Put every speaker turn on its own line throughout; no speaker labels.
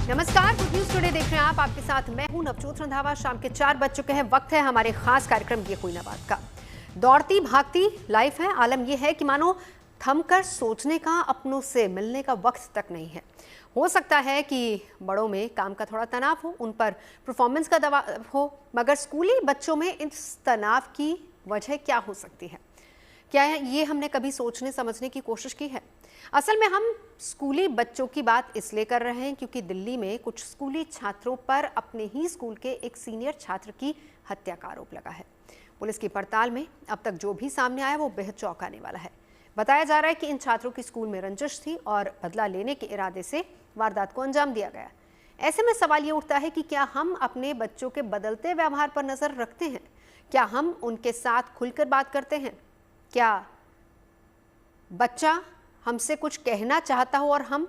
नमस्कार, good news today देख रहे हैं आप। आपके साथ मैं हूं नवजोत रंधावा। शाम के 4 बज चुके हैं। वक्त है हमारे खास कार्यक्रम ये कोई ना बात का। दौड़ती भागती लाइफ है। आलम यह है कि मानो थमकर सोचने का, अपनों से मिलने का वक्त तक नहीं है। हो सकता है कि बड़ों में काम का थोड़ा तनाव हो, उन पर परफॉर्मेंस का दबाव हो, मगर स्कूली बच्चों में इस तनाव की वजह क्या हो सकती है? क्या ये हमने कभी सोचने समझने की कोशिश की है? असल में हम स्कूली बच्चों की बात इसलिए कर रहे हैं क्योंकि दिल्ली में कुछ स्कूली छात्रों पर अपने ही स्कूल के एक सीनियर छात्र की हत्या का आरोप लगा है। पुलिस की पड़ताल में अब तक जो भी सामने आया वो बेहद चौंकाने वाला है। बताया जा रहा है कि इन छात्रों की स्कूल में रंजिश थी और बदला लेने के इरादे से वारदात को अंजाम दिया गया। ऐसे में सवाल ये उठता है कि क्या हम अपने बच्चों के बदलते व्यवहार पर नजर रखते हैं? क्या हम उनके साथ खुलकर बात करते हैं? क्या बच्चा हमसे कुछ कहना चाहता हो और हम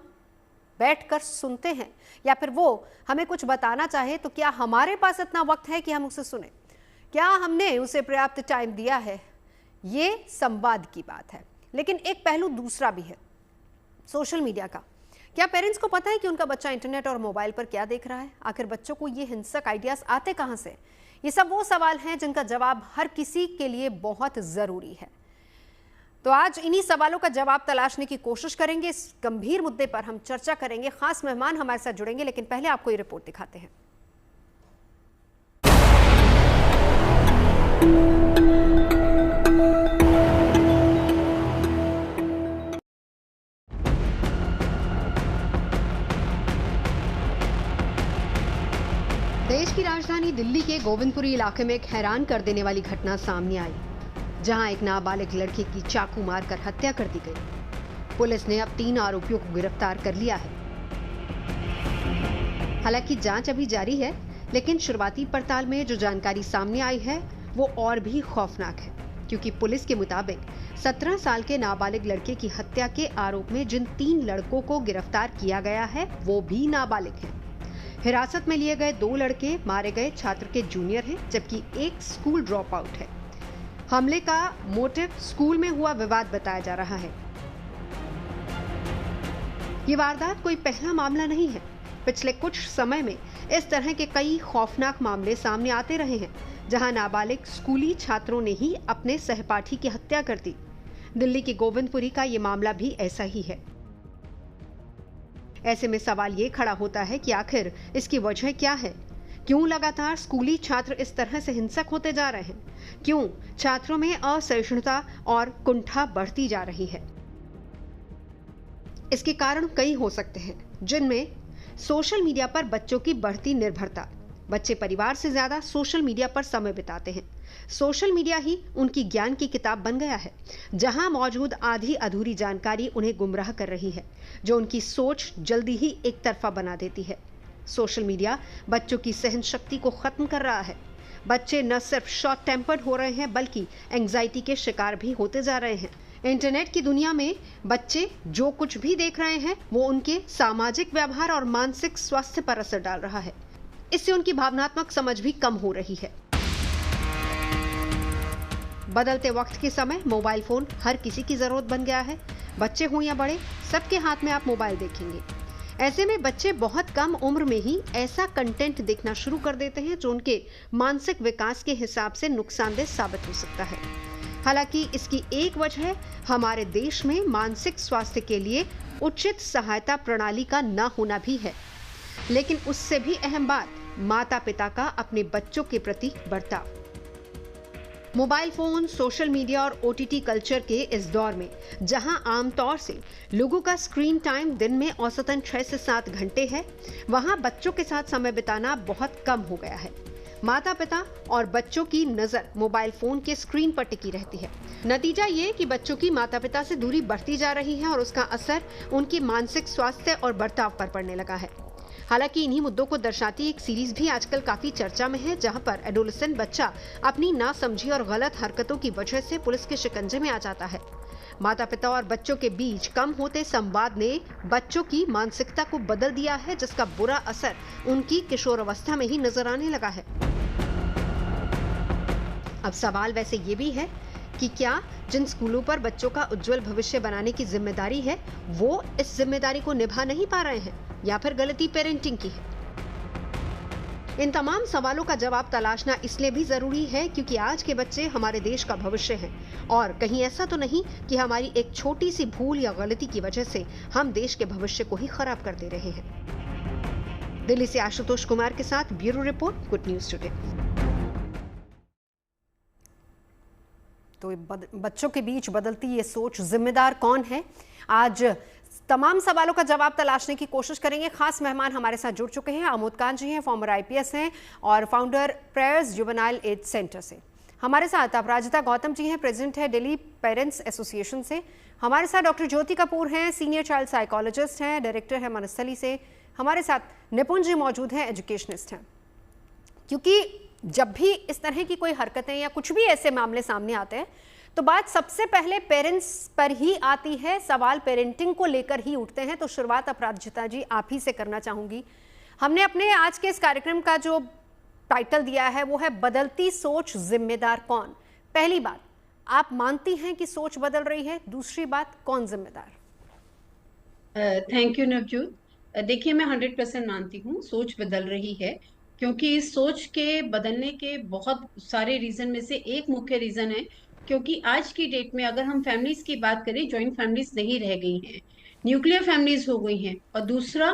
बैठकर सुनते हैं, या फिर वो हमें कुछ बताना चाहे तो क्या हमारे पास इतना वक्त है कि हम उसे सुने? क्या हमने उसे पर्याप्त टाइम दिया है? ये संवाद की बात है। लेकिन एक पहलू दूसरा भी है, सोशल मीडिया का। क्या पेरेंट्स को पता है कि उनका बच्चा इंटरनेट और मोबाइल पर क्या देख रहा है? आखिर बच्चों को ये हिंसक आइडियाज आते कहां से? ये सब वो सवाल हैं जिनका जवाब हर किसी के लिए बहुत जरूरी है। तो आज इन्हीं सवालों का जवाब तलाशने की कोशिश करेंगे। इस गंभीर मुद्दे पर हम चर्चा करेंगे। खास मेहमान हमारे साथ जुड़ेंगे, लेकिन पहले आपको ये रिपोर्ट दिखाते हैं। देश की राजधानी दिल्ली के गोविंदपुरी इलाके में एक हैरान कर देने वाली घटना सामने आई, जहां एक नाबालिग लड़के की चाकू मारकर हत्या कर दी गई। पुलिस ने अब 3 आरोपियों को गिरफ्तार कर लिया है। हालांकि जांच अभी जारी है, लेकिन शुरुआती पड़ताल में जो जानकारी सामने आई है वो और भी खौफनाक है, क्योंकि पुलिस के मुताबिक 17 साल के नाबालिग लड़के की हत्या के आरोप में जिन 3 लड़कों को गिरफ्तार किया गया है वो भी नाबालिग हैं। हिरासत में लिए गए 2 लड़के मारे गए छात्र के जूनियर हैं, जबकि एक स्कूल ड्रॉप आउट है। हमले का मोटिव स्कूल में हुआ विवाद बताया जा रहा है। ये वारदात कोई पहला मामला नहीं है। पिछले कुछ समय में इस तरह के कई खौफनाक मामले सामने आते रहे हैं, जहां नाबालिग स्कूली छात्रों ने ही अपने सहपाठी की हत्या कर दी। दिल्ली के गोविंदपुरी का ये मामला भी ऐसा ही है। ऐसे में सवाल ये खड़ा होता है कि आखिर इसकी वजह क्या है? क्यों लगातार स्कूली छात्र इस तरह से हिंसक होते जा रहे हैं? क्यों छात्रों में असहिष्णुता और कुंठा बढ़ती जा रही है? इसके कारण कई हो सकते हैं, जिनमें सोशल मीडिया पर बच्चों की बढ़ती निर्भरता। बच्चे परिवार से ज्यादा सोशल मीडिया पर समय बिताते हैं। सोशल मीडिया ही उनकी ज्ञान की किताब बन गया है, जहां मौजूद आधी अधूरी जानकारी उन्हें गुमराह कर रही है, जो उनकी सोच जल्दी ही एक तरफा बना देती है। सोशल मीडिया बच्चों की सहन शक्ति को खत्म कर रहा है। बच्चे न सिर्फ शॉर्ट टेम्पर्ड हो रहे हैं, बल्कि एंजाइटी के शिकार भी होते जा रहे हैं। इंटरनेट की दुनिया में बच्चे जो कुछ भी देख रहे हैं वो उनके सामाजिक व्यवहार और मानसिक स्वास्थ्य पर असर डाल रहा है। इससे उनकी भावनात्मक समझ भी कम हो रही है। बदलते वक्त के समय मोबाइल फोन हर किसी की जरूरत बन गया है। बच्चे हों या बड़े, सबके हाथ में आप मोबाइल देखेंगे। ऐसे में बच्चे बहुत कम उम्र में ही ऐसा कंटेंट देखना शुरू कर देते हैं जो उनके मानसिक विकास के हिसाब से नुकसानदेह साबित हो सकता है। हालांकि इसकी एक वजह हमारे देश में मानसिक स्वास्थ्य के लिए उचित सहायता प्रणाली का न होना भी है। लेकिन उससे भी अहम बात माता पिता का अपने बच्चों के प्रति बर्ताव। मोबाइल फोन, सोशल मीडिया और ओटीटी कल्चर के इस दौर में, जहां आमतौर से लोगों का स्क्रीन टाइम दिन में औसतन 6 से 7 घंटे है, वहां बच्चों के साथ समय बिताना बहुत कम हो गया है। माता पिता और बच्चों की नजर मोबाइल फोन के स्क्रीन पर टिकी रहती है। नतीजा ये कि बच्चों की माता पिता से दूरी बढ़ती जा रही है और उसका असर उनकी मानसिक स्वास्थ्य और बर्ताव पर पड़ने लगा है। हालांकि इन्हीं मुद्दों को दर्शाती एक सीरीज भी आजकल काफी चर्चा में है, जहां पर एडोलेसेंट बच्चा अपनी नासमझी और गलत हरकतों की वजह से पुलिस के शिकंजे में आ जाता है। माता पिता और बच्चों के बीच कम होते संवाद ने बच्चों की मानसिकता को बदल दिया है, जिसका बुरा असर उनकी किशोरावस्था में ही नजर आने लगा है। अब सवाल वैसे ये भी है कि क्या जिन स्कूलों पर बच्चों का उज्जवल भविष्य बनाने की जिम्मेदारी है, वो इस जिम्मेदारी को निभा नहीं पा रहे हैं? या फिर गलती पेरेंटिंग की है? इन तमाम सवालों का जवाब तलाशना इसलिए भी जरूरी है क्योंकि आज के बच्चे हमारे देश का भविष्य हैं और कहीं ऐसा तो नहीं कि हमारी एक छोटी सी भूल या गलती की वजह से हम देश के भविष्य को ही खराब कर दे रहे हैं। दिल्ली से आशुतोष कुमार के साथ bureau report, good news today. तो बच्चों के बीच बदलती ये सोच, जिम्मेदार कौन है? आज तमाम सवालों का जवाब तलाशने की कोशिश करेंगे। खास मेहमान हमारे साथ जुड़ चुके हैं। आमोद कांत जी हैं, फॉर्मर आईपीएस हैं और founder Prayas juvenile aid centre से। हमारे साथ अपराजिता गौतम जी हैं, प्रेसिडेंट है दिल्ली पेरेंट्स एसोसिएशन से। हमारे साथ डॉक्टर ज्योति कपूर हैं, सीनियर चाइल्ड साइकोलॉजिस्ट हैं, डायरेक्टर है मनस्थली से। हमारे साथ निपुण जी मौजूद हैं, एजुकेशनिस्ट हैं। क्योंकि जब भी इस तरह की कोई हरकतें या कुछ भी ऐसे मामले सामने आते हैं तो बात सबसे पहले पेरेंट्स पर ही आती है, सवाल पेरेंटिंग को लेकर ही उठते हैं। तो शुरुआत अपराजिता जी आप ही से करना चाहूंगी। हमने अपने आज के इस कार्यक्रम का जो टाइटल दिया है वो है बदलती सोच, जिम्मेदार कौन। पहली बात, आप मानती हैं कि सोच बदल रही है? दूसरी बात, कौन जिम्मेदार?
Thank you Navjot. देखिए, मैं 100% मानती हूँ सोच बदल रही है, क्योंकि इस सोच के बदलने के बहुत सारे रीजन में से एक मुख्य रीजन है क्योंकि आज की डेट में अगर हम फैमिलीज की बात करें, जॉइंट फैमिलीज नहीं रह गई हैं, न्यूक्लियर फैमिलीज हो गई हैं। और दूसरा,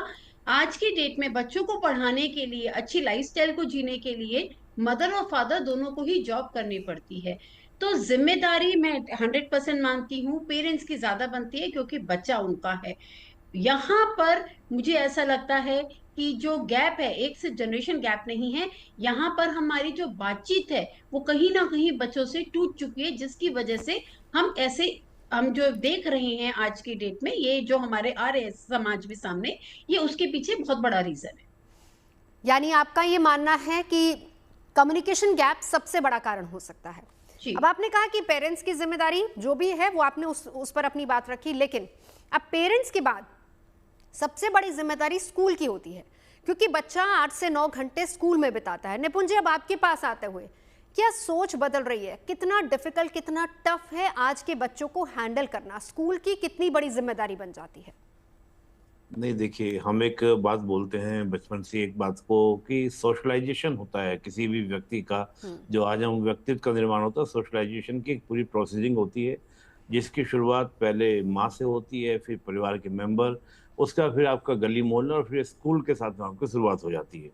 आज की डेट में बच्चों को पढ़ाने के लिए, अच्छी लाइफस्टाइल को जीने के लिए मदर और फादर दोनों को ही जॉब करनी पड़ती है। तो जिम्मेदारी मैं 100% मानती हूँ पेरेंट्स की ज्यादा बनती है, क्योंकि बच्चा उनका है। यहाँ पर मुझे ऐसा लगता है कि जो गैप है, एक से जनरेशन गैप नहीं है, यहाँ पर हमारी जो बातचीत है वो कहीं ना कहीं बच्चों से टूट चुकी है, जिसकी वजह से हम जो देख रहे हैं आज की डेट में, ये जो हमारे आ रहे हैं समाज में सामने, ये उसके पीछे बहुत बड़ा रीजन है।
यानी आपका ये मानना है कि कम्युनिकेशन गैप सबसे बड़ा कारण हो सकता है। अब आपने कहा कि पेरेंट्स की जिम्मेदारी जो भी है वो आपने उस पर अपनी बात रखी, लेकिन अब पेरेंट्स के बाद सबसे बड़ी जिम्मेदारी स्कूल की होती है, क्योंकि बच्चा 8 से 9 घंटे स्कूल में बिताता है। निपुण जी, अब आपके पास आते हुए, क्या सोच बदल रही है? कितना डिफिकल्ट, कितना टफ है आज के बच्चों को हैंडल करना? स्कूल की कितनी बड़ी जिम्मेदारी बन जाती है?
नहीं, देखिए, हम एक बात बोलते हैं बचपन से एक बात को कि सोशलाइजेशन होता है किसी भी व्यक्ति का। जो आज हम व्यक्तित्व का निर्माण होता है, सोशलाइजेशन की एक पूरी प्रोसेसिंग होती है, जिसकी शुरुआत पहले माँ से होती है, फिर परिवार के मेंबर, उसका फिर आपका गली मोहल्ला और फिर स्कूल के साथ में आपकी शुरुआत हो जाती है।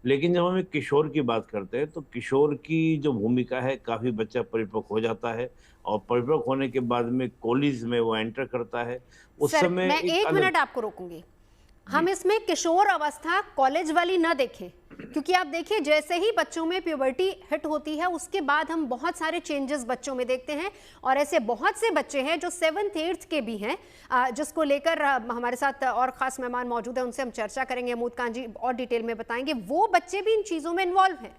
लेकिन जब हम एक किशोर की बात करते हैं तो किशोर की जो भूमिका है, काफ़ी बच्चा परिपक्व हो जाता है और परिपक्व होने के बाद में कॉलेज में वो एंटर करता है। उस
सर,
समय
मैं एक मिनट आपको रोकूंगी। हम इसमें किशोर अवस्था कॉलेज वाली ना देखें, क्योंकि आप देखिए जैसे ही बच्चों में प्यूबर्टी हिट होती है उसके बाद हम बहुत सारे चेंजेस बच्चों में देखते हैं। और ऐसे बहुत से बच्चे हैं जो 7th 8th के भी हैं, जिसको लेकर हमारे साथ और खास मेहमान मौजूद हैं, उनसे हम चर्चा करेंगे। आमोद कांत जी और डिटेल में बताएंगे। वो बच्चे भी इन चीजों में इन्वॉल्व हैं।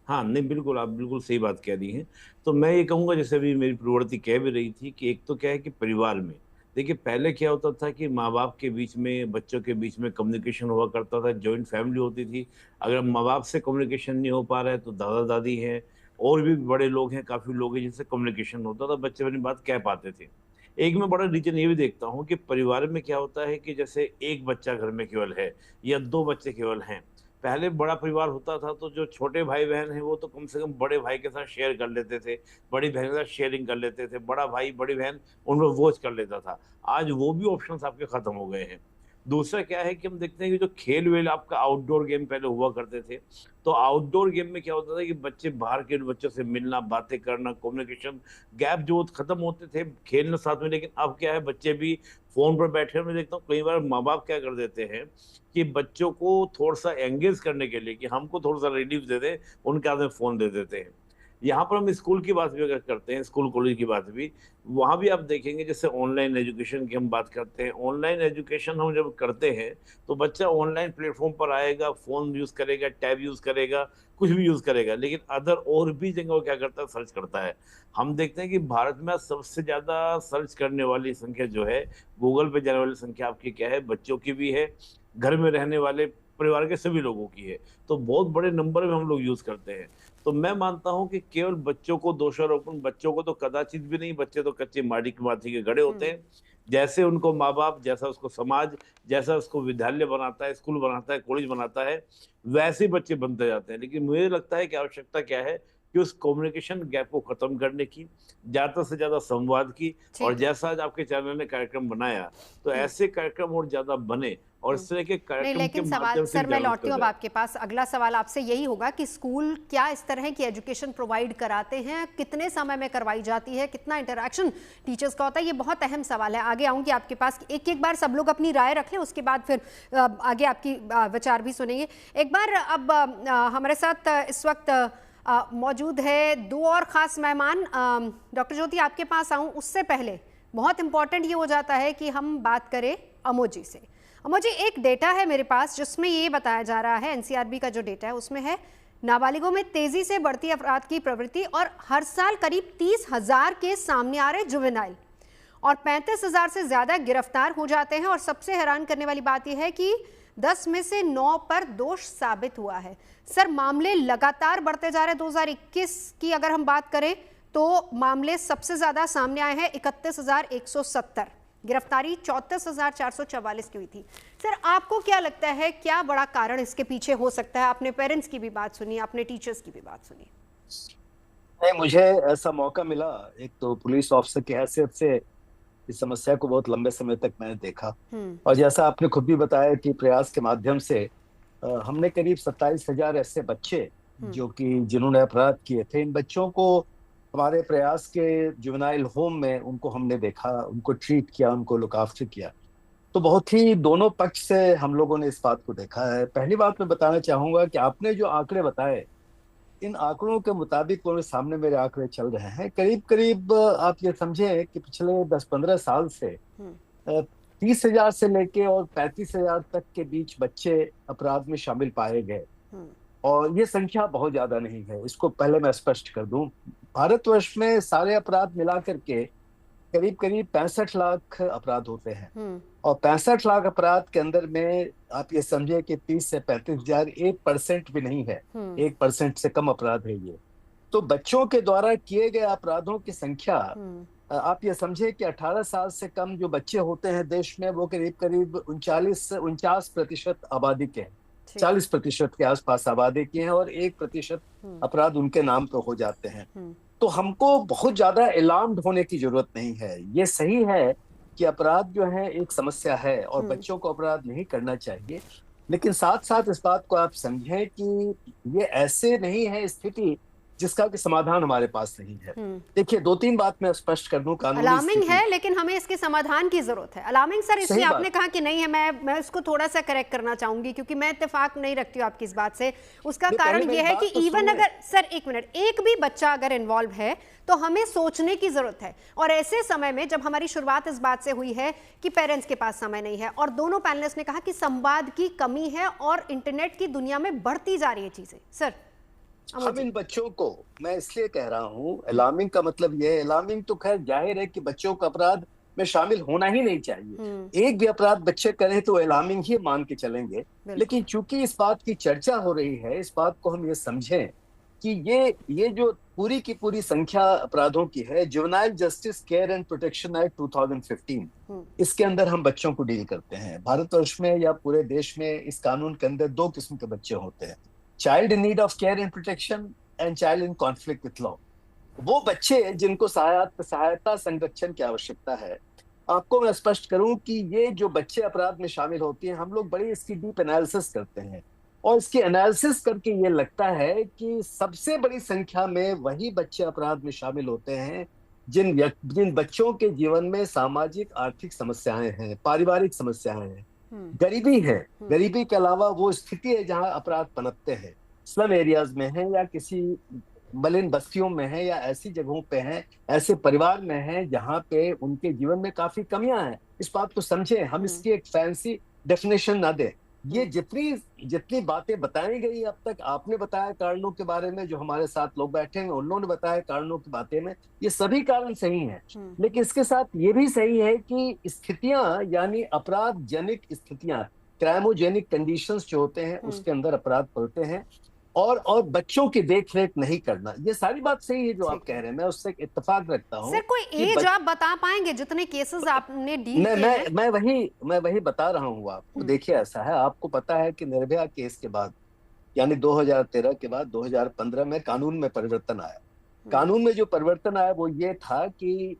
हाँ, नहीं, बिल्कुल, आप बिल्कुल सही बात कह रही हैं। तो मैं ये कहूँगा, जैसे अभी मेरी प्रवृत्ति कह भी रही थी, कि एक तो क्या है कि परिवार में देखिए पहले क्या होता था कि माँ बाप के बीच में, बच्चों के बीच में कम्युनिकेशन हुआ करता था, जॉइंट फैमिली होती थी। अगर माँ बाप से कम्युनिकेशन नहीं हो पा रहा है तो दादा दादी हैं और भी बड़े लोग हैं, काफ़ी लोग हैं जिनसे कम्युनिकेशन होता था, बच्चे अपनी बात कह पाते थे। एक मैं बड़ा रीजन ये भी देखता हूँ कि परिवार में क्या होता है कि जैसे एक बच्चा घर में केवल है या 2 बच्चे केवल हैं। पहले बड़ा परिवार होता था तो जो छोटे भाई बहन हैं वो तो कम से कम बड़े भाई के साथ शेयर कर लेते थे, बड़ी बहन के साथ शेयरिंग कर लेते थे, बड़ा भाई बड़ी बहन उनको वॉच कर लेता था। आज वो भी ऑप्शंस आपके खत्म हो गए हैं। दूसरा क्या है कि हम देखते हैं कि जो खेल वेल आपका आउटडोर गेम पहले हुआ करते थे, तो आउटडोर गेम में क्या होता था कि बच्चे बाहर के बच्चों से मिलना, बातें करना, कम्युनिकेशन गैप जो खत्म होते थे, खेलना साथ में। लेकिन अब क्या है, बच्चे भी फोन पर बैठे, मैं देखता हूँ कई बार माँ बाप क्या कर देते हैं कि बच्चों को थोड़ा सा एंगेज करने के लिए कि हमको थोड़ा सा रिलीफ दे दे, उनके हाथ में फोन दे देते हैं। यहाँ पर हम स्कूल की बात भी अगर करते हैं, स्कूल कॉलेज की बात भी, वहाँ भी आप देखेंगे जैसे ऑनलाइन एजुकेशन की हम बात करते हैं। ऑनलाइन एजुकेशन हम जब करते हैं तो बच्चा ऑनलाइन प्लेटफॉर्म पर आएगा, फ़ोन यूज़ करेगा, टैब यूज़ करेगा, कुछ भी यूज़ करेगा, लेकिन अदर और भी जगह वो क्या करता है, सर्च करता है। हम देखते हैं कि भारत में सबसे ज़्यादा सर्च करने वाली संख्या जो है, गूगल पे जाने वाली संख्या आपकी क्या है, बच्चों की भी है, घर में रहने वाले परिवार के सभी लोगों की है। तो बहुत बड़े नंबर में हम लोग यूज़ करते हैं। तो मैं मानता हूं कि केवल बच्चों को दोषारोपण, बच्चों को तो कदाचित भी नहीं, बच्चे तो कच्चे माटी की माटी के गड़े होते हैं। जैसे उनको माँ बाप, जैसा उसको समाज, जैसा उसको विद्यालय बनाता है, स्कूल बनाता है, कॉलेज बनाता है, वैसे ही बच्चे बनते जाते हैं। लेकिन मुझे लगता है कि आवश्यकता क्या है कि उस कम्युनिकेशन गैप को खत्म करने की, ज्यादा से ज्यादा संवाद की। और
ठीक है।
जैसा आज आपके चैनल ने कार्यक्रम बनाया, तो
हम्म।
ऐसे कार्यक्रम और ज्यादा बने और इस तरह के
नहीं,
कार्यक्रम के
लेकिन सवाल
माध्यम से
सर, मैं
जागरूकता
लौटती हूँ अब
जाए।
आपके पास। अगला सवाल आपसे यही होगा कि स्कूल क्या इस तरह की एजुकेशन प्रोवाइड कराते हैं, कितने समय में करवाई जाती है, कितना इंटरेक्शन टीचर्स का होता है, ये बहुत अहम सवाल है। आगे आऊँगी आपके पास, एक एक बार सब लोग अपनी राय रख लें, उसके बाद फिर आगे आपकी विचार भी सुनेंगे। एक बार अब हमारे साथ इस वक्त मौजूद है दो और ख़ास मेहमान। डॉक्टर ज्योति, आपके पास आऊँ उससे पहले बहुत इंपॉर्टेंट ये हो जाता है कि हम बात करें अमोजी से। अमोजी, एक डेटा है मेरे पास जिसमें ये बताया जा रहा है, एनसीआरबी का जो डेटा है उसमें है नाबालिगों में तेजी से बढ़ती अपराध की प्रवृत्ति और हर साल करीब 30,000 केस सामने आ रहे जुवेनाइल और 35,000 से ज्यादा गिरफ्तार हो जाते हैं। और सबसे हैरान करने वाली बात यह है कि 10 में से 9 पर दोष साबित हुआ है। सर, मामले लगातार बढ़ते जा रहे हैं। 2021 की अगर हम बात करें तो मामले सबसे ज्यादा सामने आए हैं, 31,170, गिरफ्तारी 34,444 की हुई थी। सर, आपको क्या लगता है, क्या बड़ा कारण इसके पीछे हो सकता है? आपने पेरेंट्स की भी बात सुनी, आपने टीचर्स की भी बात सुनी।
नहीं, मुझे ऐसा मौका मिला, एक तो पुलिस ऑफिसर की हैसियत से इस समस्या को बहुत लंबे समय तक मैंने देखा। और जैसा आपने खुद भी बताया कि प्रयास के माध्यम से हमने करीब 27,000 ऐसे बच्चे जो कि जिन्होंने अपराध किए थे, इन बच्चों को हमारे प्रयास के जुवेनाइल होम में उनको हमने देखा, उनको ट्रीट किया, उनको लुक आफ्टर किया। तो बहुत ही दोनों पक्ष से हम लोगों ने इस बात को देखा है। पहली बात मैं बताना चाहूंगा कि आपने जो आंकड़े बताए, इन आंकड़ों के मुताबिक सामने मेरे आंकड़े चल रहे हैं, करीब करीब आप ये समझे कि पिछले 10-15 साल से 30,000 से लेके और 35,000 तक के बीच बच्चे अपराध में शामिल पाए गए। और ये संख्या बहुत ज्यादा नहीं है, इसको पहले मैं स्पष्ट कर दूं। भारतवर्ष में सारे अपराध मिला करके करीब करीब 65 लाख अपराध होते हैं और 65 लाख अपराध के अंदर में आप ये समझे कि 30 से 35,000 1% भी नहीं है, 1% से कम अपराध है ये। तो बच्चों के द्वारा किए गए अपराधों की संख्या आप ये समझे कि 18 साल से कम जो बच्चे होते हैं देश में, वो करीब करीब 49% आबादी के हैं, 40% के आसपास आबादी के हैं और 1% अपराध उनके नाम पर हो जाते हैं। तो हमको बहुत ज्यादा अलार्म्ड होने की जरूरत नहीं है। ये सही है कि अपराध जो है एक समस्या है और बच्चों को अपराध नहीं करना चाहिए, लेकिन साथ साथ इस बात को आप समझें कि ये ऐसे नहीं है स्थिति जिसका कि समाधान हमारे पास नहीं है। देखिए, 2-3 बात मैं स्पष्ट कर दूं। कानूनी
अलार्मिंग है, लेकिन हमें इसके समाधान की जरूरत है। अलार्मिंग सर इसलिए आपने कहा कि नहीं है, मैं इसको थोड़ा सा करेक्ट करना चाहूंगी क्योंकि मैं इत्तेफाक नहीं रखती हूँ आपकी इस बात से। उसका कारण यह है कि इवन अगर सर एक मिनट, एक भी बच्चा अगर इन्वॉल्व है तो हमें सोचने की जरूरत है। और ऐसे समय में जब हमारी शुरुआत इस बात से हुई है कि पेरेंट्स के पास समय नहीं है, और दोनों पैनलिस्ट ने कहा कि संवाद की कमी है और इंटरनेट की दुनिया में बढ़ती जा रही है चीजें। सर,
हम इन बच्चों को, मैं इसलिए कह रहा हूँ अलार्मिंग का मतलब यह है, अलार्मिंग तो खैर जाहिर है कि बच्चों का अपराध में शामिल होना ही नहीं चाहिए। एक भी अपराध बच्चे करें तो अलार्मिंग ही मान के चलेंगे। लेकिन चूंकि इस बात की चर्चा हो रही है, इस बात को हम ये समझें कि ये जो पूरी की पूरी संख्या अपराधों की है, juvenile justice care and protection act 2015, इसके अंदर हम बच्चों को डील करते हैं। भारतवर्ष में या पूरे देश में इस कानून के अंदर 2 किस्म के बच्चे होते हैं, child in need of care and protection and child in conflict with law. वो बच्चे जिनको सहायता संरक्षण की आवश्यकता है। आपको मैं स्पष्ट करूं कि ये जो बच्चे अपराध में शामिल होते हैं, हम लोग बड़ी इसकी डीप एनालिसिस करते हैं और इसकी एनालिसिस करके ये लगता है कि सबसे बड़ी संख्या में वही बच्चे अपराध में शामिल होते हैं जिन बच्चों के जीवन में सामाजिक आर्थिक समस्याएं हैं, पारिवारिक समस्याएं हैं, गरीबी है। गरीबी के अलावा वो स्थिति है जहां अपराध पनपते हैं, स्लम एरियाज में है या किसी मलिन बस्तियों में है या ऐसी जगहों पे हैं, ऐसे परिवार में है जहां पे उनके जीवन में काफी कमियां हैं। इस बात को समझे, हम इसकी एक फैंसी डेफिनेशन ना दें। ये जितनी बातें बताई गई अब तक, आपने बताया कारणों के बारे में, जो हमारे साथ लोग बैठे हैं उन्होंने बताया कारणों की बातें में, ये सभी कारण सही हैं। लेकिन इसके साथ ये भी सही है कि स्थितियां यानी अपराध जनिक स्थितियां, क्राइमोजेनिक कंडीशंस जो होते हैं उसके अंदर अपराध पलते हैं। और बच्चों की देख रेख नहीं करना, ये सारी बात सही है जो आप कह रहे हैं, मैं उससे इत्तेफाक रखता हूँ।
सर कोई एज आप बता पाएंगे जितने केसेस आपने डील किए हैं?
मैं वही बता रहा हूँ आपको। देखिए ऐसा है, आपको पता है कि निर्भया केस के बाद, यानी 2013 के बाद 2015 में कानून में परिवर्तन आया। कानून में जो परिवर्तन आया वो ये था कि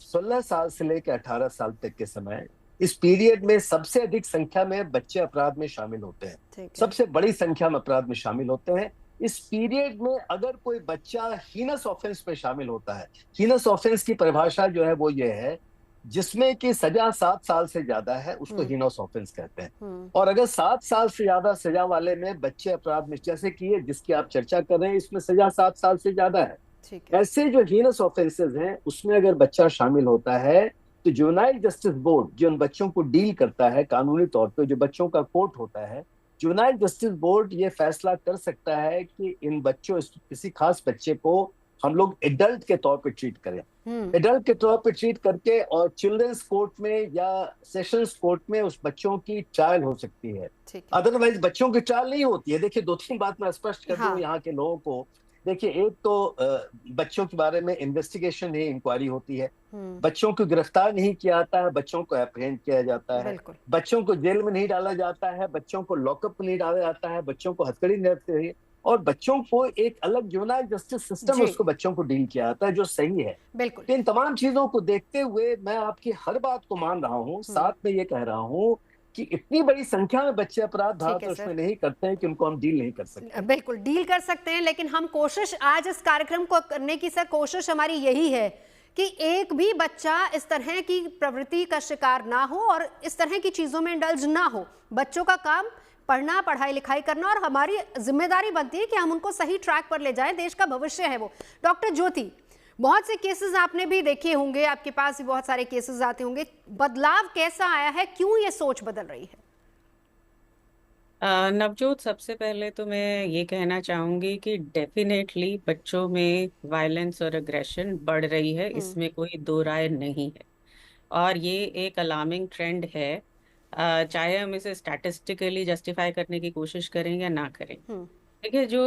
16 साल से लेकर 18 साल तक के समय, इस पीरियड में सबसे अधिक संख्या में बच्चे अपराध में शामिल होते हैं, सबसे बड़ी संख्या में अपराध में शामिल होते हैं। इस पीरियड में अगर कोई बच्चा हीनस ऑफेंस पे शामिल होता है, हीनस ऑफेंस की परिभाषा जो है वो ये है जिसमें कि सजा 7 साल से ज्यादा है, उसको हीनस ऑफेंस कहते हैं। और अगर 7 साल से ज्यादा सजा वाले में बच्चे अपराध में, जैसे कि ये जिसकी आप चर्चा कर रहे हैं, इसमें सजा 7 साल से ज्यादा है, ऐसे जो हीनस ऑफेंसेस हैं उसमें अगर बच्चा शामिल होता है तो जुवेनाइल जस्टिस बोर्ड जो उन बच्चों को डील करता है कानूनी तौर पे, जो बच्चों का कोर्ट होता है, जुवेनाइल जस्टिस बोर्ड ये फैसला कर सकता है कि इन बच्चों, किसी खास बच्चे को हम लोग एडल्ट के तौर पे ट्रीट करें, एडल्ट के तौर पे ट्रीट करके, और चिल्ड्रंस कोर्ट में या सेशंस कोर्ट में उस बच्चों की ट्रायल हो सकती है। अदरवाइज बच्चों की ट्रायल नहीं होती है। देखिए 2-3 बात मैं स्पष्ट कर दूं यहाँ के लोगों को। देखिए एक तो बच्चों के बारे में इन्वेस्टिगेशन नहीं, इंक्वायरी होती है, बच्चों को गिरफ्तार नहीं किया जाता है, बच्चों को अप्रहेंड किया जाता है, बच्चों को जेल में नहीं डाला जाता है, बच्चों को लॉकअप नहीं डाला जाता है, बच्चों को हथकड़ी नहीं रखते हैं, और बच्चों को एक अलग जुवेनाइल जस्टिस सिस्टम उसको बच्चों को डील किया जाता है, जो सही है। बिल्कुल। इन तमाम चीजों को देखते हुए मैं आपकी हर बात को मान रहा हूँ, साथ में ये कह रहा हूँ कि इतनी बड़ी संख्या में बच्चे अपराध भारत में नहीं करते हैं कि उनको हम डील नहीं कर सकते।
बिल्कुल डील कर सकते हैं, लेकिन हम कोशिश आज इस कार्यक्रम को करने की सर कोशिश हमारी यही है कि एक भी बच्चा इस तरह की प्रवृत्ति का शिकार ना हो और इस तरह की चीजों में इंडल्ज ना हो। बच्चों का काम पढ़ना, पढ़ाई लिखाई करना, और हमारी जिम्मेदारी बनती है कि हम उनको सही ट्रैक पर ले जाएं, देश का भविष्य है वो। डॉक्टर ज्योति, बहुत से केसेस आपने भी देखे होंगे, आपके पास भी बहुत सारे केसेस आते होंगे, बदलाव कैसा आया है, क्यों ये सोच बदल रही है?
नवजोत, सबसे पहले तो मैं ये कहना चाहूंगी कि डेफिनेटली बच्चों में वायलेंस और अग्रेशन बढ़ रही है, इसमें कोई दो राय नहीं है, और ये एक अलार्मिंग ट्रेंड है, चाहे हम इसे स्टैटिस्टिकली जस्टिफाई करने की कोशिश करें या ना करें। देखिए, जो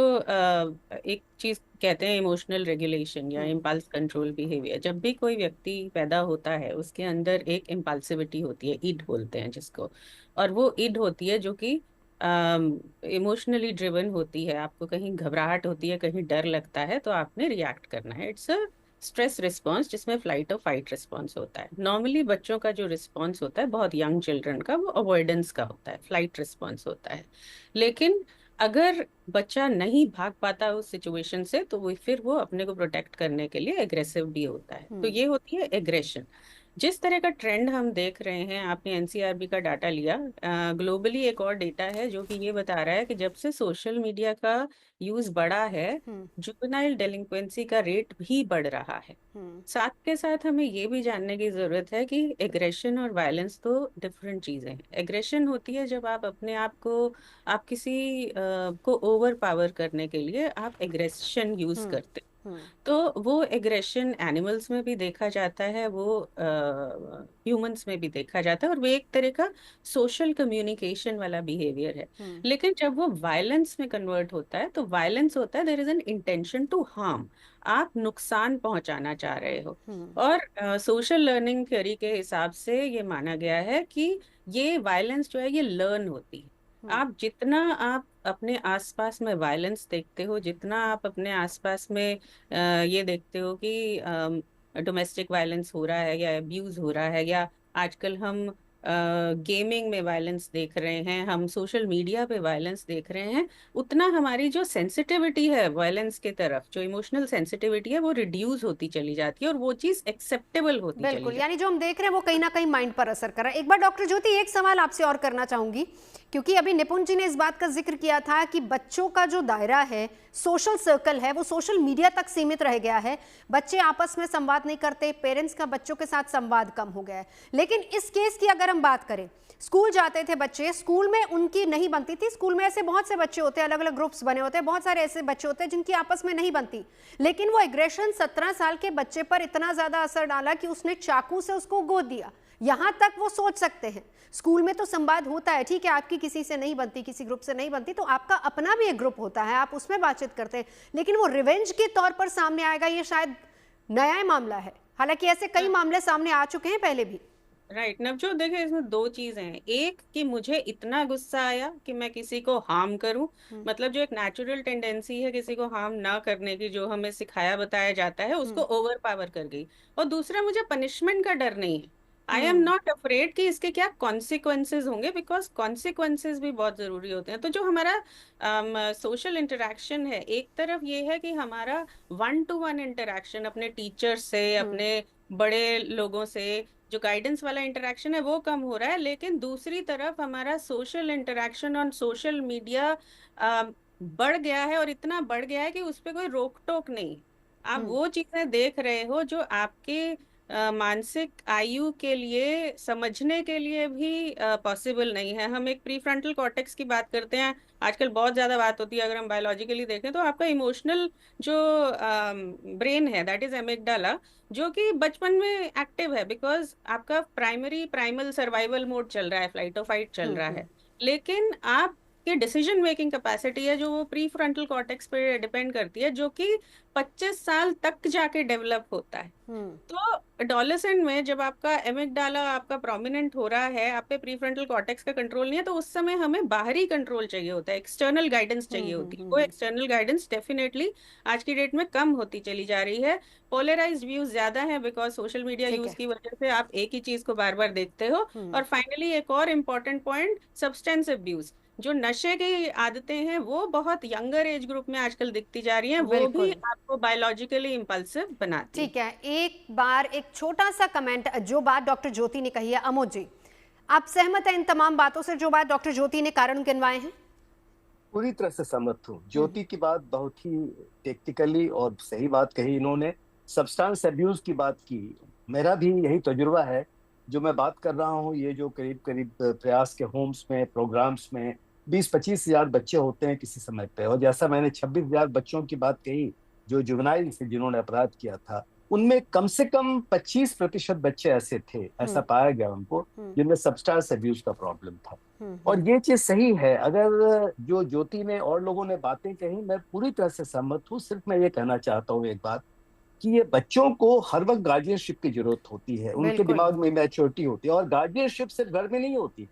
एक चीज कहते हैं इमोशनल रेगुलेशन या इम्पल्स कंट्रोल बिहेवियर, जब भी कोई व्यक्ति पैदा होता है उसके अंदर एक इम्पल्सिविटी होती है, इड बोलते हैं जिसको, और वो इड होती है जो कि इमोशनली ड्रिवन होती है। आपको कहीं घबराहट होती है, कहीं डर लगता है, तो आपने रिएक्ट करना है। इट्स अ स्ट्रेस रिस्पॉन्स जिसमें फ्लाइट और फाइट रिस्पॉन्स होता है। नॉर्मली बच्चों का जो रिस्पॉन्स होता है, बहुत यंग चिल्ड्रन का, वो अवॉइडेंस का होता है, फ्लाइट रिस्पॉन्स होता है। लेकिन अगर बच्चा नहीं भाग पाता उस सिचुएशन से, तो वो फिर वो अपने को प्रोटेक्ट करने के लिए एग्रेसिव भी होता है। तो ये होती है एग्रेशन। जिस तरह का ट्रेंड हम देख रहे हैं, आपने एनसीआरबी का डाटा लिया, ग्लोबली एक और डेटा है जो कि ये बता रहा है कि जब से सोशल मीडिया का यूज बढ़ा है, जुवेनाइल डेलिंक्वेंसी का रेट भी बढ़ रहा है। साथ के साथ हमें ये भी जानने की जरूरत है कि एग्रेशन और वायलेंस तो डिफरेंट चीजें हैं। एग्रेशन होती है जब आप अपने आप को, आप किसी को ओवर पावर करने के लिए आप एग्रेशन यूज करते, तो वो एग्रेशन एनिमल्स में भी देखा जाता है, वो ह्यूमंस में भी देखा जाता है, और वो एक तरह का सोशल कम्युनिकेशन वाला बिहेवियर है। लेकिन जब वो वायलेंस में कन्वर्ट होता है, तो वायलेंस होता है there is an intention to harm, आप नुकसान पहुंचाना चाह रहे हो। और सोशल लर्निंग थ्योरी के हिसाब से ये माना गया है कि ये वायलेंस जो है ये लर्न होती है। आप जितना आप अपने आसपास में वायलेंस देखते हो, जितना आप अपने आसपास में ये देखते हो कि डोमेस्टिक वायलेंस हो रहा है या अब्यूज हो रहा है, या आजकल हम गेमिंग में वायलेंस देख रहे हैं, हम सोशल मीडिया पे वायलेंस देख रहे हैं, उतना हमारी जो सेंसिटिविटी है वायलेंस के तरफ, जो इमोशनल सेंसिटिविटी है, वो रिड्यूस होती चली जाती है और वो चीज एक्सेप्टेबल होती चली जाती है।
यानी जो हम देख रहे हैं वो कहीं ना कहीं माइंड पर असर कर रहा है। एक बार डॉक्टर ज्योति, एक सवाल आपसे और करना चाहूंगी, क्योंकि अभी निपुण जी ने इस बात का जिक्र किया था कि बच्चों का जो दायरा है, सोशल सर्कल है, वो सोशल मीडिया तक सीमित रह गया है, बच्चे आपस में संवाद नहीं करते, पेरेंट्स का बच्चों के साथ संवाद कम हो गया है। लेकिन इस केस की अगर हम बात करें, स्कूल जाते थे बच्चे, स्कूल में उनकी नहीं बनती थी, स्कूल में ऐसे बहुत से बच्चे होते हैं, अलग अलग ग्रुप्स बने होते हैं, बहुत सारे ऐसे बच्चे होते हैं जिनकी आपस में नहीं बनती, लेकिन वो एग्रेशन 17 साल के बच्चे पर इतना ज्यादा असर डाला कि उसने चाकू से उसको गोद दिया, यहाँ तक वो सोच सकते हैं। स्कूल में तो संवाद होता है, ठीक है, आपकी किसी से नहीं बनती, किसी ग्रुप से नहीं बनती, तो आपका अपना भी एक ग्रुप होता है, आप उसमें बातचीत करते हैं, लेकिन वो रिवेंज के तौर पर सामने आएगा, ये शायद नया मामला है। हालांकि ऐसे कई मामले सामने आ चुके हैं पहले भी।
राइट नवजोत, देखिए इसमें दो चीजें हैं। एक कि मुझे इतना गुस्सा आया कि मैं किसी को हार्म करूं, मतलब जो एक नेचुरल टेंडेंसी है किसी को हार्म ना करने की, जो हमें सिखाया बताया जाता है, उसको ओवर पावर कर गई। और दूसरा, मुझे पनिशमेंट का डर नहीं है। आई एम नॉट अफ्रेड कि इसके क्या कॉन्सिक्वेंसेज होंगे, बिकॉज कॉन्सिक्वेंसेज भी बहुत जरूरी होते हैं। तो जो हमारा सोशल इंटरेक्शन है, एक तरफ ये है कि हमारा 1-to-1 इंटरेक्शन अपने टीचर से, अपने बड़े लोगों से, जो गाइडेंस वाला इंटरेक्शन है वो कम हो रहा है, लेकिन दूसरी तरफ हमारा social interaction on social media बढ़ गया है, और इतना बढ़ गया है कि उस पर कोई रोक टोक नहीं। आप वो चीजें देख रहे हो जो आपके मानसिक आयु के लिए, समझने के लिए भी पॉसिबल नहीं है। हम एक प्री फ्रंटल कॉर्टेक्स की बात करते हैं, आजकल बहुत ज्यादा बात होती है। अगर हम बायोलॉजिकली देखें तो आपका इमोशनल जो ब्रेन है, दैट इज एमिगडाला, जो कि बचपन में एक्टिव है, बिकॉज आपका प्राइमल सर्वाइवल मोड चल रहा है, फ्लाइट और फाइट चल रहा है। लेकिन आप के डिसीजन मेकिंग कैपेसिटी है जो वो प्री फ्रंटल कॉर्टेक्स पे डिपेंड करती है, जो कि 25 साल तक जाके डेवलप होता है। तो एडोलेसेंट में जब आपका एमिगडाला आपका प्रोमिनेंट हो रहा है, आप पे प्री फ्रंटल कॉर्टेक्स का कंट्रोल नहीं है, तो उस समय हमें बाहरी कंट्रोल चाहिए होता है, एक्सटर्नल गाइडेंस चाहिए होती है। वो एक्सटर्नल गाइडेंस डेफिनेटली आज की डेट में कम होती चली जा रही है। पोलराइज्ड व्यूज ज्यादा है, बिकॉज सोशल मीडिया यूज की वजह से आप एक ही चीज को बार बार देखते हो। और फाइनली एक और इम्पोर्टेंट पॉइंट, सब्सटेंस अब्यूज, जो नशे की आदतें हैं वो बहुत यंगर एज ग्रुप में आजकल दिखती जा रही हैं, वो भी आपको बायोलॉजिकली इंपल्सिव बनाती है।
ठीक है, एक बार एक छोटा सा कमेंट, जो बात डॉक्टर ज्योति ने कही है, अमोद जी आप सहमत हैं इन तमाम बातों से जो बात डॉक्टर ज्योति ने कारण गिनवाए हैं?
पूरी तरह से सहमत हूँ। ज्योति की बात बहुत ही टेक्निकली और सही बात कही इन्होंने। सब्सटेंस अब्यूज की बात की, मेरा भी यही तजुर्बा है। जो मैं बात कर रहा हूँ, ये जो करीब करीब प्रयास के होम्स में, प्रोग्राम्स में 20-25 हजार बच्चे होते हैं किसी समय पे, और जैसा मैंने 26 हजार बच्चों की बात कही जो जुवेनाइल से जिन्होंने अपराध किया था, उनमें कम से कम 25% बच्चे ऐसे थे, ऐसा पाया गया उनको, जिनमें सब्सटेंस अब्यूज का प्रॉब्लम था। और ये चीज सही है। अगर जो ज्योति ने और लोगों ने बातें कही, मैं पूरी तरह से सहमत हूँ। सिर्फ मैं ये कहना चाहता हूँ एक बात, कि ये बच्चों को हर वक्त गार्जियनशिप की जरूरत होती है, उनके दिमाग में मैच्योरिटी होती है, और गार्जियनशिप सिर्फ घर में नहीं होती,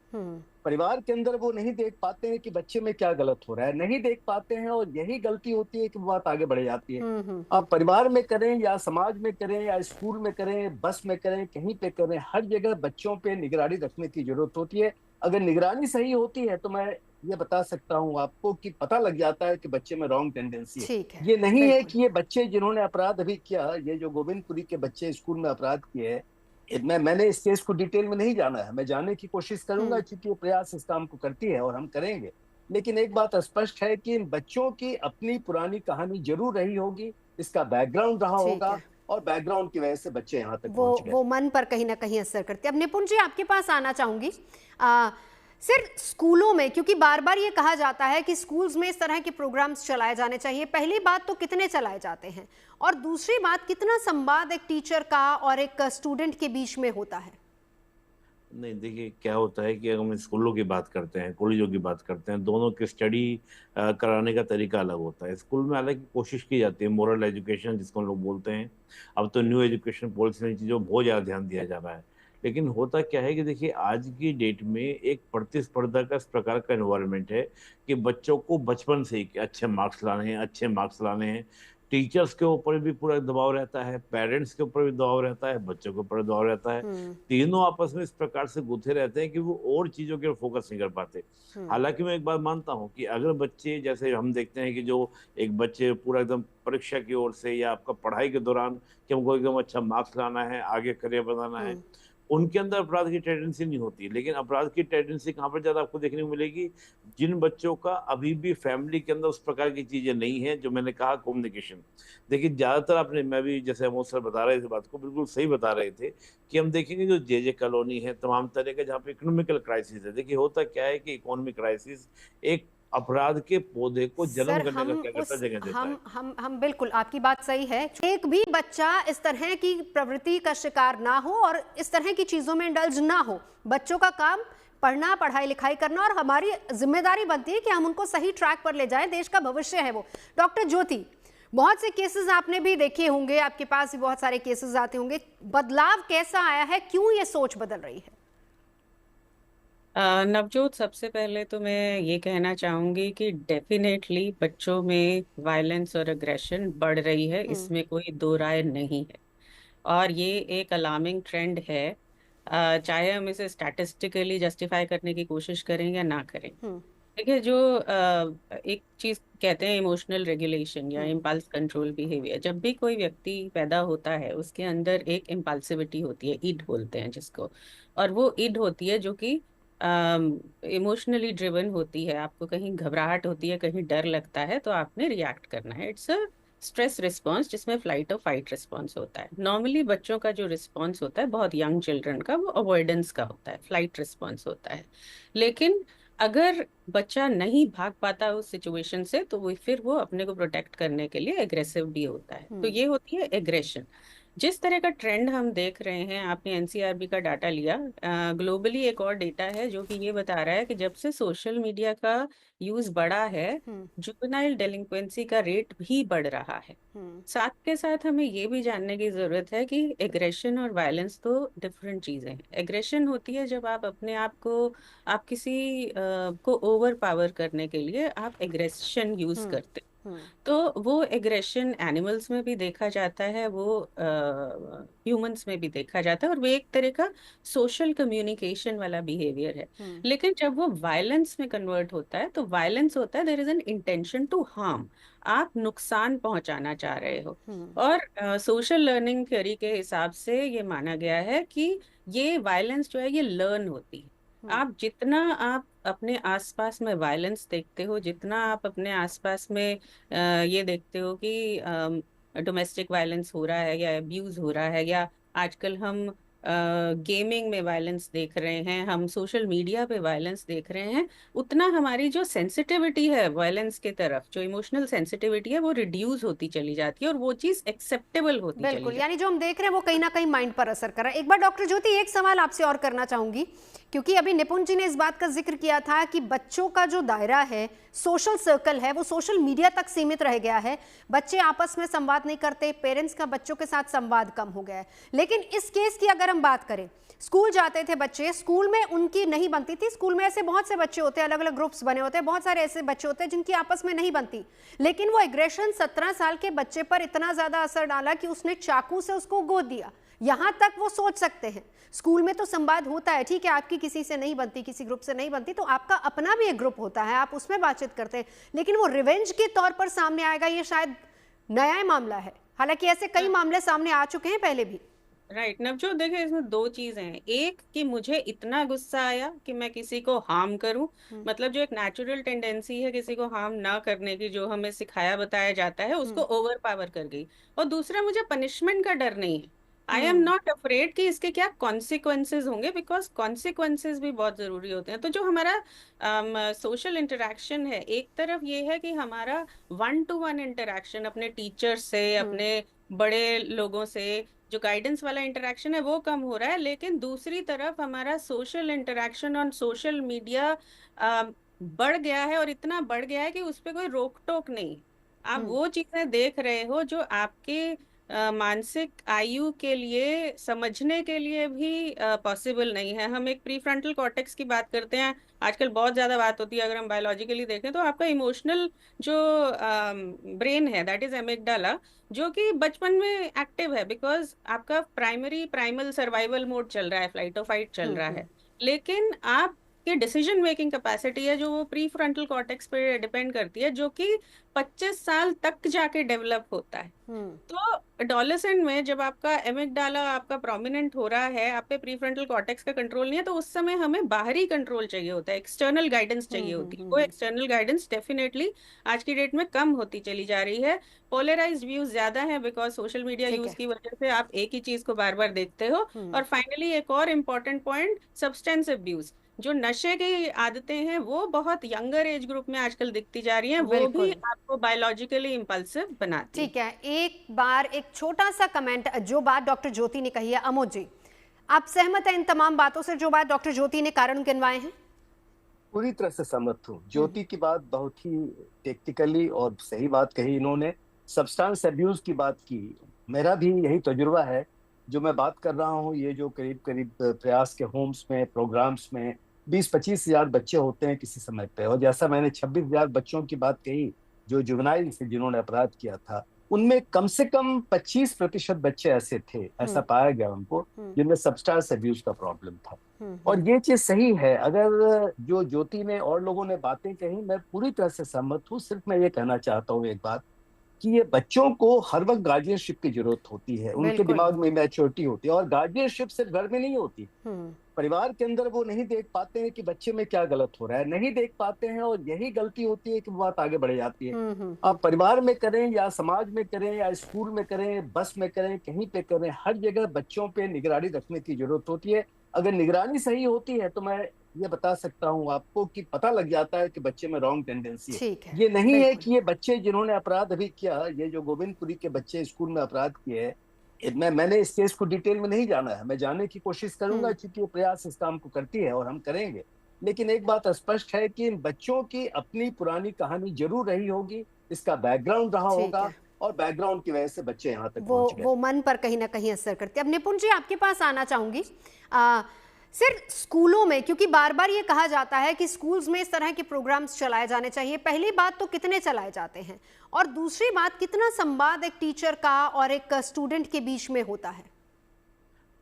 परिवार के अंदर वो नहीं देख पाते हैं कि बच्चे में क्या गलत हो रहा है, नहीं देख पाते हैं, और यही गलती होती है कि बात आगे बढ़ जाती है। आप परिवार में करें या समाज में करें या स्कूल में करें, बस में करें, कहीं पे करें, हर जगह बच्चों पे निगरानी रखने की जरूरत होती है। अगर निगरानी सही होती है तो मैं ये बता सकता हूँ आपको कि पता लग जाता है कि बच्चे में रॉन्ग टेंडेंसी है। ये नहीं है कि ये बच्चे जिन्होंने अपराध अभी किया, ये जो गोविंदपुरी के बच्चे स्कूल में अपराध किए हैं, मैंने इस केस को डिटेल में नहीं जाना है, मैं जानने की कोशिश करूंगा क्योंकि ये प्रयास इस काम को करती है और हम करेंगे। लेकिन एक बात स्पष्ट है कि इन बच्चों की अपनी पुरानी कहानी जरूर रही होगी, इसका बैकग्राउंड रहा होगा, और बैकग्राउंड की वजह से बच्चे यहाँ तक पहुंच गए।
वो मन पर कहीं ना कहीं असर करते हैं। अब निपुण जी आपके पास आना चाहूंगी। सिर्फ स्कूलों में, क्योंकि बार बार ये कहा जाता है कि स्कूल्स में इस तरह के प्रोग्राम्स चलाए जाने चाहिए, पहली बात तो कितने चलाए जाते हैं, और दूसरी बात कितना संवाद एक टीचर का और एक स्टूडेंट के बीच में होता है?
नहीं, देखिए क्या होता है कि अगर हम स्कूलों की बात करते हैं, कॉलेजों की बात करते हैं, दोनों की स्टडी कराने का तरीका अलग होता है। स्कूल में हालांकि कोशिश की जाती है मोरल एजुकेशन जिसको हम लोग बोलते हैं, अब तो न्यू एजुकेशन पॉलिसी में चीज़ों बहुत ज़्यादा ध्यान दिया जा रहा है। लेकिन होता क्या है कि देखिए आज की डेट में एक प्रतिस्पर्धा का इस प्रकार का एनवायरनमेंट है कि बच्चों को बचपन से ही अच्छे मार्क्स लाने हैं, अच्छे मार्क्स लाने हैं। टीचर्स के ऊपर भी पूरा दबाव रहता है, पेरेंट्स के ऊपर भी दबाव रहता है, बच्चों के ऊपर दबाव रहता है। तीनों आपस में इस प्रकार से गुथे रहते हैं कि वो और चीजों के फोकस नहीं कर पाते। हालांकि मैं एक बात मानता हूँ कि अगर बच्चे, जैसे हम देखते हैं कि जो एक बच्चे पूरा एकदम परीक्षा की ओर से या आपका पढ़ाई के दौरान कि हमको एकदम अच्छा मार्क्स लाना है, आगे करियर बनाना है, उनके अंदर अपराध की टेंडेंसी नहीं होती। लेकिन अपराध की टेंडेंसी कहाँ पर ज्यादा आपको देखने को मिलेगी? जिन बच्चों का अभी भी फैमिली के अंदर उस प्रकार की चीजें नहीं है, जो मैंने कहा कम्युनिकेशन। देखिए ज्यादातर आपने, मैं भी जैसे अमोद सर बता रहे थे बात को, बिल्कुल सही बता रहे थे कि हम देखेंगे जो जे कॉलोनी है, तमाम तरह के जहाँ पे इकोनॉमिकल क्राइसिस है। देखिए होता क्या है कि इकोनॉमिक क्राइसिस एक अपराध के पौधे को जन्म
सर,
करने का
हम
क्या करता है, जगह देता है।
हम बिल्कुल, आपकी बात सही है। एक भी बच्चा इस तरह की प्रवृत्ति का शिकार ना हो और इस तरह की चीजों में इंडल्ज ना हो। बच्चों का काम पढ़ना, पढ़ाई लिखाई करना, और हमारी जिम्मेदारी बनती है कि हम उनको सही ट्रैक पर ले जाएं। देश का भविष्य है वो। डॉक्टर ज्योति, बहुत से केसेस आपने भी देखे होंगे, आपके पास भी बहुत सारे केसेस आते होंगे। बदलाव कैसा आया है, क्यों ये सोच बदल रही है?
नवजोत, सबसे पहले तो मैं ये कहना चाहूंगी कि डेफिनेटली बच्चों में वायलेंस और अग्रेशन बढ़ रही है, इसमें कोई दो राय नहीं है। और ये एक अलार्मिंग ट्रेंड है, चाहे हम इसे स्टैटिस्टिकली जस्टिफाई करने की कोशिश करें या ना करें। देखिए, जो एक चीज कहते हैं इमोशनल रेगुलेशन या इम्पल्स कंट्रोल बिहेवियर, जब भी कोई व्यक्ति पैदा होता है उसके अंदर एक इम्पल्सिविटी होती है, इड बोलते हैं जिसको। और वो इड होती है जो कि इमोशनली ड्रिवन होती है। आपको कहीं घबराहट होती है, कहीं डर लगता है, तो आपने रिएक्ट करना है। इट्स अ स्ट्रेस रिस्पॉन्स, जिसमें फ्लाइट और फाइट रिस्पॉन्स होता है। नॉर्मली बच्चों का जो रिस्पॉन्स होता है, बहुत यंग चिल्ड्रन का, वो अवॉइडेंस का होता है, फ्लाइट रिस्पॉन्स होता है। लेकिन अगर बच्चा नहीं भाग पाता उस सिचुएशन से, तो फिर वो अपने को प्रोटेक्ट करने के लिए एग्रेसिव भी होता है। तो ये होती है एग्रेशन। जिस तरह का ट्रेंड हम देख रहे हैं, आपने एनसीआरबी का डाटा लिया, ग्लोबली एक और डेटा है जो कि ये बता रहा है कि जब से सोशल मीडिया का यूज बढ़ा है, जुवेनाइल डेलिंक्वेंसी का रेट भी बढ़ रहा है। साथ के साथ हमें ये भी जानने की जरूरत है कि एग्रेशन और वायलेंस तो डिफरेंट चीजें हैं। एग्रेशन होती है जब आप अपने आप को, आप किसी को ओवर पावर करने के लिए आप एग्रेशन यूज करते हैं। तो वो एग्रेशन एनिमल्स में भी देखा जाता है, वो ह्यूमंस में भी देखा जाता है, और वो एक तरह का सोशल कम्युनिकेशन वाला बिहेवियर है। लेकिन जब वो वायलेंस में कन्वर्ट होता है, तो वायलेंस होता है there is an intention to harm, आप नुकसान पहुंचाना चाह रहे हो। और सोशल लर्निंग थ्योरी के हिसाब से ये माना गया है कि ये वायलेंस जो है ये लर्न होती है। आप जितना आप अपने आसपास में वायलेंस देखते हो, जितना आप अपने आसपास में ये देखते हो कि डोमेस्टिक वायलेंस हो रहा है या अब्यूज हो रहा है, या आजकल हम गेमिंग में वायलेंस देख रहे हैं, हम सोशल मीडिया पे वायलेंस देख रहे हैं, उतना हमारी जो सेंसिटिविटी है वायलेंस के तरफ, जो इमोशनल सेंसिटिविटी है, वो रिड्यूस होती चली जाती है और वो चीज एक्सेप्टेबल होती चली जाती है।
यानी जो हम देख रहे हैं वो कहीं ना कहीं माइंड पर असर कर रहा है। एक बार डॉक्टर ज्योति, एक सवाल आपसे और करना चाहूंगी, क्योंकि अभी निपुण जी ने इस बात का जिक्र किया था कि बच्चों का जो दायरा है, सोशल सर्कल है, वो सोशल मीडिया तक सीमित रह गया है। बच्चे आपस में संवाद नहीं करते, पेरेंट्स का बच्चों के साथ संवाद कम हो गया है। लेकिन इस केस की अगर हम बात करें, स्कूल जाते थे बच्चे, स्कूल में उनकी नहीं बनती थी। स्कूल में ऐसे बहुत से बच्चे होते हैं, अलग अलग ग्रुप्स बने होते हैं, बहुत सारे ऐसे बच्चे होते हैं जिनकी आपस में नहीं बनती। लेकिन वो एग्रेशन 17 साल के बच्चे पर इतना ज्यादा असर डाला कि उसने चाकू से उसको गोद दिया। यहां तक वो सोच सकते हैं। स्कूल में तो संवाद होता है, ठीक है, आपकी किसी से नहीं बनती, किसी ग्रुप से नहीं बनती, तो आपका अपना भी एक ग्रुप होता है, आप उसमें बातचीत करते हैं। लेकिन वो रिवेंज के तौर पर सामने आएगा, ये शायद नया मामला है। हालांकि ऐसे कई मामले सामने आ चुके हैं पहले भी।
राइट नवजोत, देखिए इसमें दो चीजें हैं। एक कि मुझे इतना गुस्सा आया कि मैं किसी को हार्म करूं, मतलब जो एक नेचुरल टेंडेंसी है किसी को हार्म ना करने की, जो हमें सिखाया बताया जाता है, उसको ओवर पावर कर गई। और दूसरा, मुझे पनिशमेंट का डर नहीं है। आई एम नॉट अफ्रेड कि इसके क्या कॉन्सिक्वेंसेज होंगे, बिकॉज कॉन्सिक्वेंसेज भी बहुत जरूरी होते हैं। तो जो हमारा सोशल इंटरेक्शन है, एक तरफ ये है कि हमारा 1-to-1 इंटरेक्शन अपने टीचर से, अपने बड़े लोगों से, जो गाइडेंस वाला इंटरेक्शन है वो कम हो रहा है। लेकिन दूसरी तरफ हमारा social interaction on social media बढ़ गया है, और इतना बढ़ गया है कि उस पर कोई रोक टोक नहीं। आप वो चीजें देख रहे हो जो आपके मानसिक आयु के लिए, समझने के लिए भी पॉसिबल नहीं है। हम एक प्री फ्रंटल कॉर्टेक्स की बात करते हैं, आजकल बहुत ज्यादा बात होती है। अगर हम बायोलॉजिकली देखें तो आपका इमोशनल जो ब्रेन है, दैट इज एमिगडाला, जो कि बचपन में एक्टिव है, बिकॉज आपका प्राइमल सर्वाइवल मोड चल रहा है, फ्लाइट और फाइट चल रहा है। लेकिन आप की डिसीजन मेकिंग कैपेसिटी है जो वो प्री फ्रंटल कॉर्टेक्स पे डिपेंड करती है, जो कि 25 साल तक जाके डेवलप होता है। तो एडोलेसेंट में जब आपका एमिगडाला आपका प्रोमिनेंट हो रहा है, आप पे प्री फ्रंटल कॉर्टेक्स का कंट्रोल नहीं है, तो उस समय हमें बाहरी कंट्रोल चाहिए होता है, एक्सटर्नल गाइडेंस चाहिए होती है। वो एक्सटर्नल गाइडेंस डेफिनेटली आज की डेट में कम होती चली जा रही है। पोलराइज्ड व्यूज ज्यादा है, बिकॉज सोशल मीडिया यूज की वजह से आप एक ही चीज को बार बार देखते हो। और फाइनली एक और इम्पोर्टेंट पॉइंट, सब्सटेंस अब्यूज। जो नशे की आदतें हैं वो बहुत यंगर एज ग्रुप में आजकल दिखती जा रही हैं, वो भी
बिल्कुल।
आपको बायोलॉजिकली इम्पल्सिव बनाती है।
ठीक है, एक बार एक छोटा सा कमेंट, जो बात डॉक्टर ज्योति ने कही है, अमोद जी आप सहमत हैं इन तमाम बातों से जो बात डॉक्टर ज्योति ने कारण गिनवाए हैं?
पूरी तरह से सहमत हूँ। ज्योति की बात बहुत ही टेक्निकली और सही बात कही इन्होंने। सब्सटेंस अब्यूज की बात की, मेरा भी यही तजुर्बा है। जो मैं बात कर रहा हूँ, ये जो करीब करीब प्रयास के होम्स में, प्रोग्राम्स में 20-25 हजार बच्चे होते हैं किसी समय पे, और जैसा मैंने 26 हजार बच्चों की बात कही जो जुवेनाइल से जिन्होंने अपराध किया था, उनमें कम से कम 25% बच्चे ऐसे थे, ऐसा पाया गया उनको, जिनमें सब्सटेंस अब्यूज का प्रॉब्लम था। और ये चीज सही है। अगर जो ज्योति ने और लोगों ने बातें कही, मैं पूरी तरह से सहमत हूँ। सिर्फ मैं ये कहना चाहता हूँ एक बात, कि ये बच्चों को हर वक्त गार्जियनशिप की जरूरत होती है, उनके दिमाग में मैच्योरिटी होती है, और गार्जियनशिप सिर्फ घर में नहीं होती, परिवार के अंदर वो नहीं देख पाते हैं कि बच्चे में क्या गलत हो रहा है, नहीं देख पाते हैं, और यही गलती होती है कि बात आगे बढ़ जाती है। आप परिवार में करें या समाज में करें या स्कूल में करें, बस में करें, कहीं पे करें, हर जगह बच्चों पे निगरानी रखने की जरूरत होती है। अगर निगरानी सही होती है तो मैं ये बता सकता हूँ आपको कि पता लग जाता है कि बच्चे में रॉन्ग टेंडेंसी है। ये नहीं है कि ये बच्चे जिन्होंने अपराध अभी किया, ये जो गोविंदपुरी के बच्चे स्कूल में अपराध किए, मैंने इस केस को डिटेल में नहीं जाना है, मैं जानने की कोशिश करूंगा क्योंकि ये प्रयास इस काम को करती है और हम करेंगे। लेकिन एक बात स्पष्ट है कि इन बच्चों की अपनी पुरानी कहानी जरूर रही होगी, इसका बैकग्राउंड रहा होगा, और बैकग्राउंड की वजह से बच्चे यहाँ तक पहुंच गए।
वो मन पर कहीं ना कहीं असर करते हैं। अब निपुण जी आपके पास आना चाहूंगी। सिर्फ स्कूलों में, क्योंकि बार बार ये कहा जाता है कि स्कूल्स में इस तरह के प्रोग्राम्स चलाए जाने चाहिए, पहली बात तो कितने चलाए जाते हैं, और दूसरी बात कितना संवाद एक टीचर का और एक स्टूडेंट के बीच में होता है?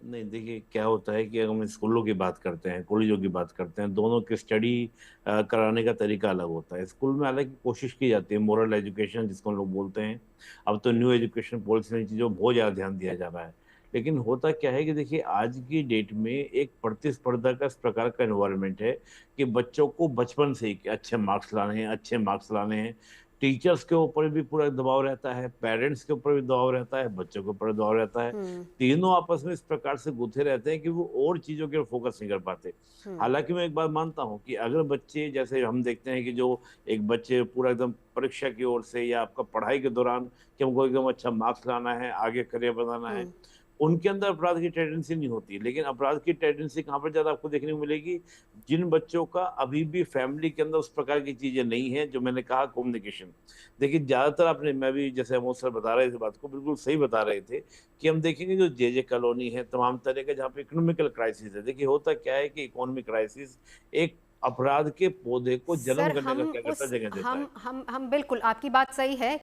नहीं, देखिए क्या होता है कि अगर हम स्कूलों की बात करते हैं, कॉलेजों की बात करते हैं, दोनों की स्टडी कराने का तरीका अलग होता है। स्कूल में हालांकि कोशिश की जाती है मोरल एजुकेशन जिसको हम लोग बोलते हैं। अब तो न्यू एजुकेशन पॉलिसी में चीज़ों बहुत ज़्यादा ध्यान दिया जा रहा है। लेकिन होता क्या है कि देखिए आज की डेट में एक प्रतिस्पर्धा का इस प्रकार का एनवायरनमेंट है कि बच्चों को बचपन से ही अच्छे मार्क्स लाने हैं, अच्छे मार्क्स लाने हैं। टीचर्स के ऊपर भी पूरा दबाव रहता है, पेरेंट्स के ऊपर भी दबाव रहता है, बच्चों के ऊपर दबाव रहता है। तीनों आपस में इस प्रकार से गुथे रहते हैं कि वो और चीजों के फोकस नहीं कर पाते। हालांकि मैं एक बात मानता हूँ कि अगर बच्चे, जैसे हम देखते हैं कि जो एक बच्चे पूरा एकदम परीक्षा की ओर से या आपका पढ़ाई के दौरान कि हमको एकदम अच्छा मार्क्स लाना है, आगे करियर बनाना है, उनके अंदर अपराध की टेंडेंसी नहीं होती। लेकिन अपराध की टेंडेंसी कहाँ पर ज्यादा आपको देखने को मिलेगी? जिन बच्चों का अभी भी फैमिली के अंदर उस प्रकार की चीजें नहीं है, जो मैंने कहा कम्युनिकेशन। देखिए ज्यादातर आपने, मैं भी जैसे अमोद सर बता रहे थे बात को, बिल्कुल सही बता रहे थे कि हम देखेंगे जो जे कॉलोनी है, तमाम तरह का जहाँ पे इकोनॉमिकल क्राइसिस है। देखिए होता क्या है कि इकोनॉमिक क्राइसिस एक अपराध के पौधे को जन्म करने का क्या करता, जगह देता है।
हम बिल्कुल, आपकी बात सही है